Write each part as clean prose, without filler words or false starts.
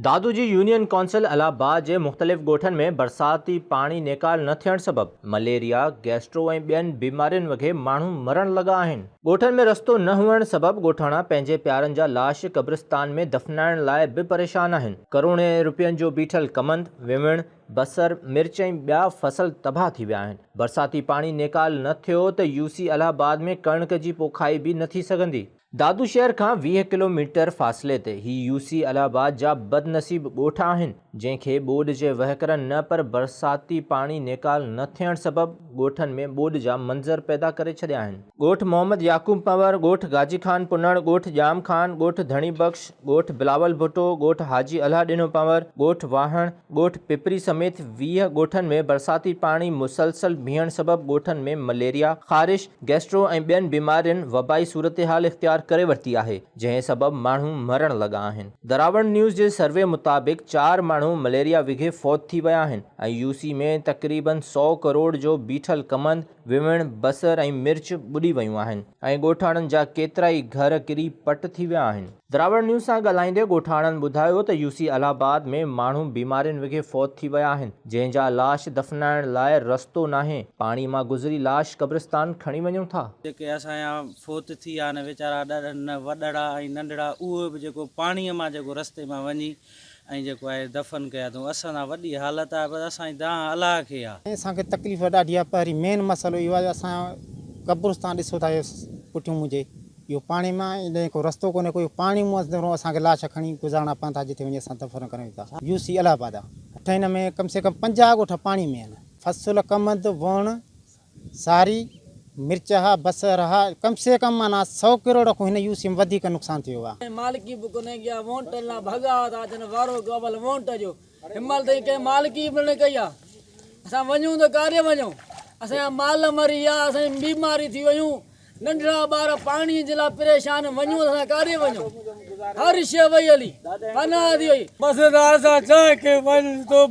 दादूजी union council Allahabad जे मुख़्तलिफ़ ॻोठनि में बरसाती पाणी नेकाल न थियण सबबि मलेरिया, गैस्ट्रो ऐं ॿियनि बीमारियुनि वॻे माण्हू मरण लॻा आहिनि। ॻोठनि में रस्तो न हुअण सबबि ॻोठाणा पंहिंजे प्यारनि जा लाश क़ब्रिस्तान में दफ़नाइण लाइ बि परेशान आहिनि। करोड़े रुपयनि जो बीठल कमंद, विविण, बसर, मिर्च ऐं ॿिया फसल तबाह थी विया आहिनि। बरसाती पाणी नेकाल न थियो त यूसी इलाहाबाद में कणक जी पोखाई बि न थी सघंदी। दादू शहर खां 20 किलोमीटर फ़ासिले ते ही यूसी इलाहाबाद जा बदनसीब ॻोठ आहिनि, जंहिंखे ॿोॾि जे वहिकरनि न पर बरसाती पाणी नेकाल न थियण सबबि ॻोठनि में ॿोॾि जा मंज़र पैदा करे छॾिया आहिनि। ॻोठ मोहम्मद याकूब पंवर, ॻोठ गाजी खान पुनड़, ॻोठ जाम खान, ॻोठ धणी बख़्श, ॻोठ बिलावल भुट्टो, ॻोठ हाजी अलाह ॾिनो पंवर, ॻोठ वाहण, ॻोठ पिपरी समेत 20 ॻोठनि में बरसाती पाणी मुसलसल बीहण सबबि ॻोठनि में मलेरिया, ख़ारिश, गैस्ट्रो ऐं ॿियनि बीमारियुनि वबाई सूरतहाल इख्तियार करे वरिती आहे, जंहिं सबबि माण्हू मरण लॻा आहिनि। दरावण न्यूज़ जे सर्वे मुताबिक़ 4 माण्हू मलेरिया विघे फौत थी विया आहिनि ऐं यूसी में तक़रीबन 100 करोड़ जो बीठल कमंद, विविण, बसर ऐं मिर्च ॿुॾी वियूं आहिनि ऐं ॻोठाणनि जा केतिरा ई घर किरी पट थी विया आहिनि। दरावण न्यूज़ सां ॻाल्हाईंदे ॻोठाणनि ॿुधायो त यूसी इलाहाबाद में माण्हू बीमारियुनि विघे फौत थी विया आहिनि, जंहिंजा लाश दफ़नाइण लाइ रस्तो नाहे। पाणी मां गुज़री लाश क़ब्रिस्तान खणी वञूं था। जेके असांजा फौत थी विया आहिनि वीचारा वॾड़ा ऐं नंढड़ा, उहे बि जेको पाणीअ मां जेको रस्ते मां वञी ऐं जेको आहे दफ़न कया अथऊं। असां सां वॾी हालत आहे, पर असांजी दांह अलाह खे आहे। असांखे तकलीफ़ ॾाढी आहे। पहिरीं मेन मसइलो इहो आहे, असां क़ब्रिस्तान ॾिसो था पुठियूं मुंहिंजे, इहो पाणी मां इन को रस्तो कोन्हे, कोई पाणी मुंहुं असांखे लाश खणी गुज़ारणा पवनि था, जिते वञी असां दफ़न कयूं था। यूसी इलाहाबाद आहे, हिन में कम से कम 50 ॻोठ पाणी में आहिनि। फसल, कमंद, वण, सारी, मिर्च हा, बसर हा, कम से कम माना 100 करोड़ को हिन यूसी में वधीक नुक़सान थियो आहे। मालिकी बि कोन्हे की वोट लाइ भॻा था अचनि, वारो गोबल वोट जो हिमल ताईं कंहिं मालिकी बि न कई आहे। असां वञूं त काॾे वञूं? असांजा माल मरी विया, असांजी बीमारी थी वियूं, नंढड़ा ॿार पाणीअ जे लाइ परेशान, वञूं असां काॾे वञूं? हर शइ वई हली, पनाह थी वई। बस असां छा के वञ तो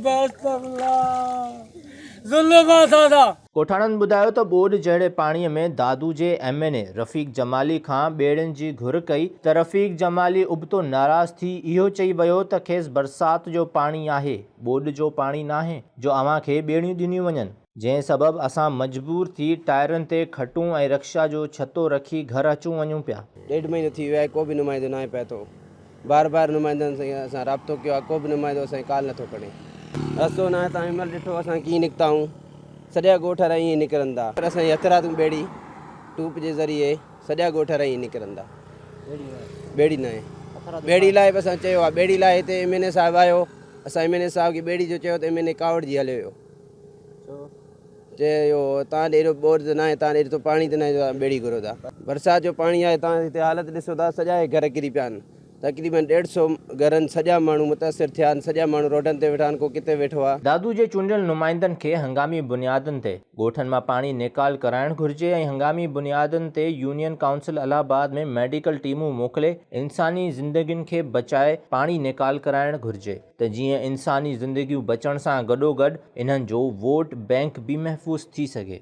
ॻोठाणनि ॿुधायो त ॿोॾि जहिड़े पाणीअ में दादू जे MNA रफ़ीक जमाली खां ॿेड़ियुनि जी घुर कई त रफ़ीक जमाली उबतो नाराज़ थी इहो चई वियो त खेसि बरसाति जो पाणी आहे, ॿोॾि जो पाणी नाहे जो अव्हां खे ॿेड़ियूं ॾिनियूं वञनि, जंहिं सबबि असां मजबूर थी टायरनि ते खटूं ऐं रक्षा जो छतो रखी घर अचूं वञूं पिया। 1.5 महीनो थी वियो आहे, को बि नुमाइंदो न आहे पिया थो। बार बार नुमाइंदनि सां असां राब्तो कयो आहे, को बि नुमाइंदो असांजी काल नथो खणे। रस्तो न आहे, तव्हां हिनमहिल ॾिठो असां कीअं निकिता आहियूं, सॼा ॻोठ ईअं निकिरंदा, पर असांजी हथरातूं ॿेड़ी टूप जे ज़रिए सॼा ॻोठ ईअं निकिरंदा। ॿेड़ी न आहे, ॿेड़ी लाइ बि असां चयो आहे, ॿेड़ी लाइ हिते MNA साहिबु आयो, असां MNA साहिब खे ॿेड़ी जो चयो त MNA कावड़ जी हलियो वियो, चयो तव्हां ॾे एॾो बोर त न आहे, तव्हां ॾे एॾो पाणी त न आहे, तव्हां ॿेड़ी घुरो था। बरसाति जो पाणी आहे, तव्हां हिते हालत ॾिसो था, सॼा घर किरी पिया आहिनि। तक़रीबन 150 घरनि सॼा माण्हू मुतासिर थिया आहिनि, सॼा माण्हू रोडनि ते वेठा आहिनि, को किथे वेठो आहे। दादू जे चूंडियल नुमाइंदनि खे हंगामी बुनियादनि ते ॻोठनि मां पाणी नेकाल कराइणु घुरिजे ऐं हंगामी बुनियादनि ते यूनियन काउंसिल इलाहाबाद में मेडिकल टीमूं मोकिले इंसानी ज़िंदगियुनि खे बचाए पाणी नेकाल कराइणु घुरिजे त जीअं इंसानी ज़िंदगियूं बचण सां गॾोगॾु इन्हनि जो वोट बैंक बि महफ़ूज़ थी सघे।